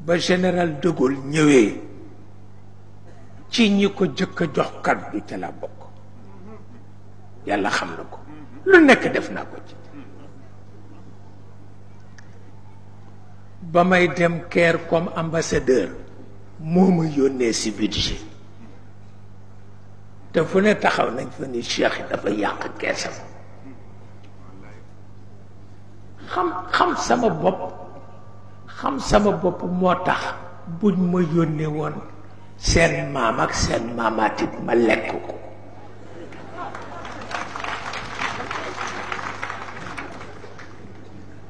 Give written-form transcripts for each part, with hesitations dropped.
ba général de Gaulle ñëwee ci ñi ko jëkk a jox kàddu ca la bokk. yàlla xam na ko lu nekk def naa ko ci. ba may dem Caire comme ambassadeur moo ma yónnee si budget te fu ne taxaw nañ fa ni Cheikh dafa yàq keesam. xam sama bopp moo tax buñ ma yónnee woon seen maam ak seen maamaatit ma lekk ko.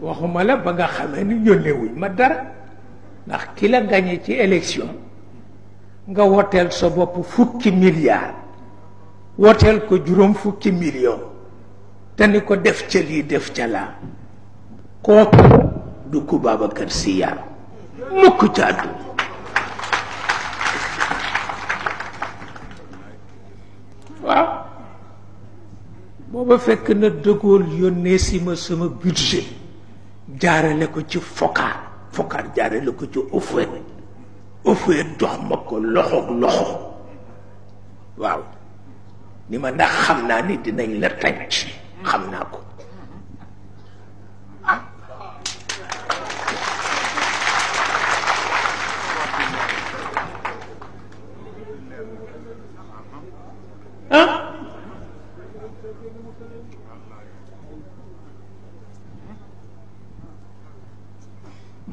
waxuma la ba nga xamee ni yónneewuñ ma dara ndax ki la gañe ci élection nga woteel sa bopp fukki milliards woteel ko juróom fukki million te ni ko def ca lii def ca laa kooku du ku Babacar Sy Yar mukk ca àdduna. waaw booba fekk na De Gaulle yónnee si ma sama budget jaarale ko ci fokaar jaarale ko ci Houphouët jox ma ko loxoog loxo. waaw ni ma ndax xam naa ni dinañ la tànc xam naa ko.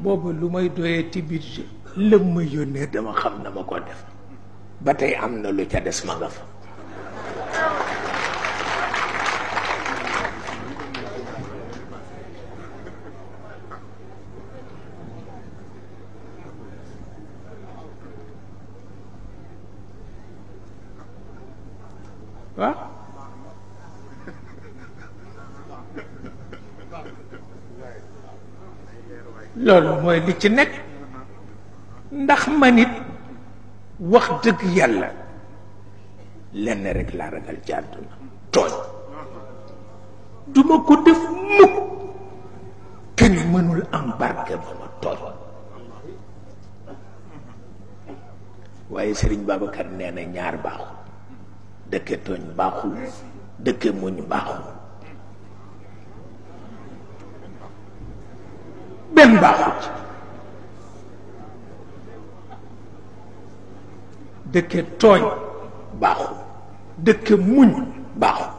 boobu lu may doyee ci budget lëm ma yónnee dama xam na ma ko def ba tey am na lu ca des ma nga fa. waaw loolu mooy li ci nekk ndax man it wax dëgg yàlla lenn rek laa ragal ci àdduna tooñ duma ko def mukk kenn mënul am barke ba ma tooñ. waaye Sëriñ Babacar nee na ñaar baaxul dëkke tooñ baaxul dëkke muñ baaxul benn baaxul ci dëkke tooñ baaxul dëkke muñ baaxul.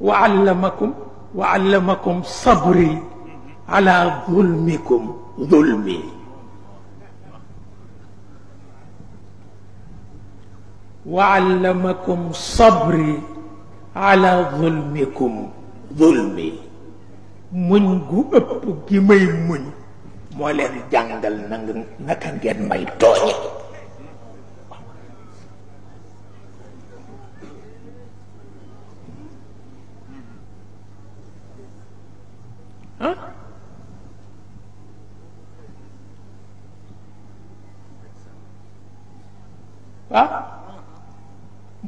wa allamakum sabri ala zulmikum zulmi. wa allamakum sabri ala zulmikum zulmi. muñ gu ëpp gi may muñ moo leen jàngal naka ngeen may tooñe. waaw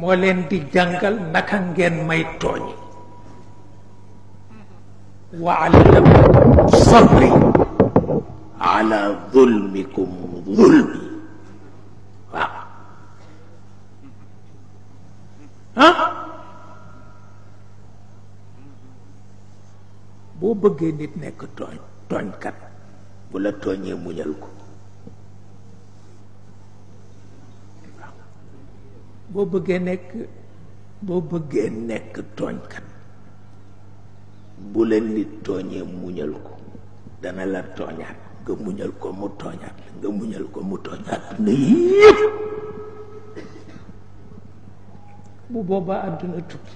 moo leen di jàngal naka ngeen may tooñ. wa allamakum sabri ala zulmikum zulmi. waaw boo bëggee nit nekk tooñkat bu la tooñee muñal ko. boo bëggee nekk tooñkat bu la nit tooñee muñal ko dana la tooñaat nga muñal ko mu tooñaat la nga muñal ko mu tooñaat na yépp bu boobaa àdduna tukki.